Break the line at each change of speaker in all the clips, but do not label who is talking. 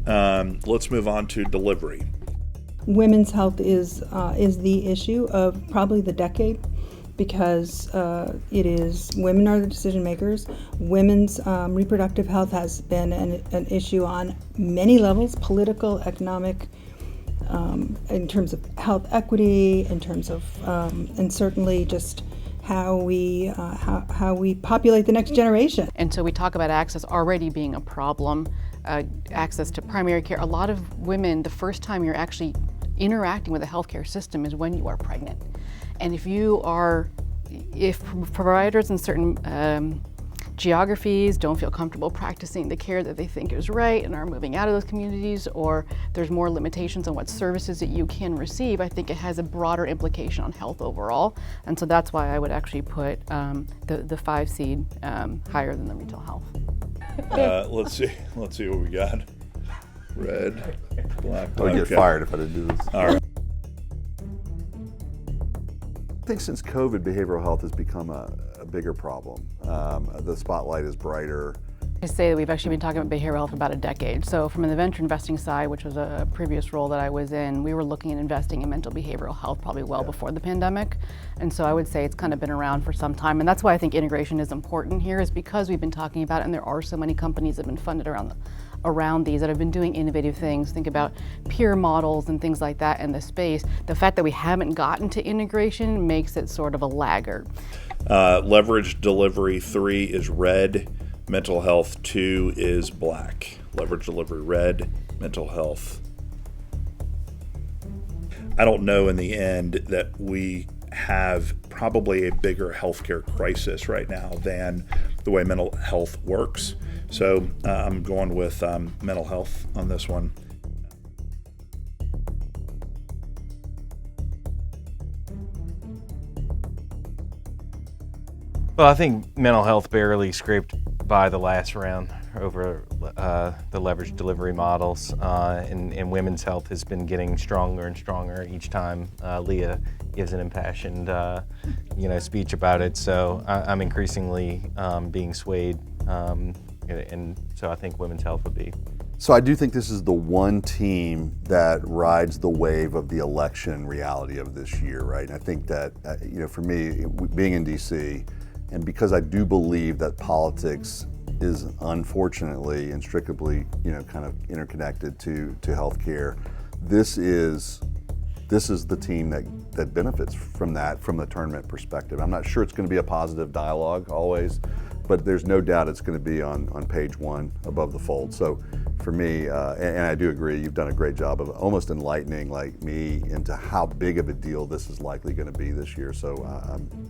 Let's move on to delivery.
Women's health is the issue of probably the decade, because women are the decision makers. Women's reproductive health has been an issue on many levels: political, economic, in terms of health equity, in terms of and certainly just how we populate the next generation.
And so we talk about access already being a problem, access to primary care. A lot of women, the first time you're actually interacting with the healthcare system is when you are pregnant. And if providers in certain geographies don't feel comfortable practicing the care that they think is right and are moving out of those communities, or there's more limitations on what services that you can receive, I think it has a broader implication on health overall. And so that's why I would actually put the 5 seed higher than the retail health.
Let's see what we got. Red, black.
I would get fired if I didn't do this.
All right.
I think since COVID, behavioral health has become a bigger problem. The spotlight is brighter.
I say that we've actually been talking about behavioral health for about a decade. So from the venture investing side, which was a previous role that I was in, we were looking at investing in mental behavioral health probably well before the pandemic. And so I would say it's kind of been around for some time. And that's why I think integration is important here, is because we've been talking about it, and there are so many companies that have been funded around these that have been doing innovative things. Think about peer models and things like that in the space. The fact that we haven't gotten to integration makes it sort of a laggard.
Leverage delivery 3 is red. Mental health 2 is black. Leverage delivery red. Mental health. I don't know in the end that we have probably a bigger healthcare crisis right now than the way mental health works. So I'm going with mental health on this one.
Well, I think mental health barely scraped by the last round over the leverage delivery models, and women's health has been getting stronger and stronger each time Leah gives an impassioned speech about it. So I'm increasingly being swayed, and so I think women's health would be.
So I do think this is the one team that rides the wave of the election reality of this year, right? And I think that, for me, being in DC, and because I do believe that politics is unfortunately inextricably, kind of interconnected to healthcare, this is the team that benefits from that from the tournament perspective. I'm not sure it's going to be a positive dialogue always, but there's no doubt it's going to be on page 1 above the fold. So for me, and I do agree, you've done a great job of almost enlightening me into how big of a deal this is likely going to be this year. So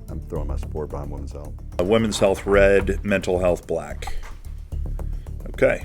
I'm throwing my support behind women's health.
Women's health red, mental health black. Okay.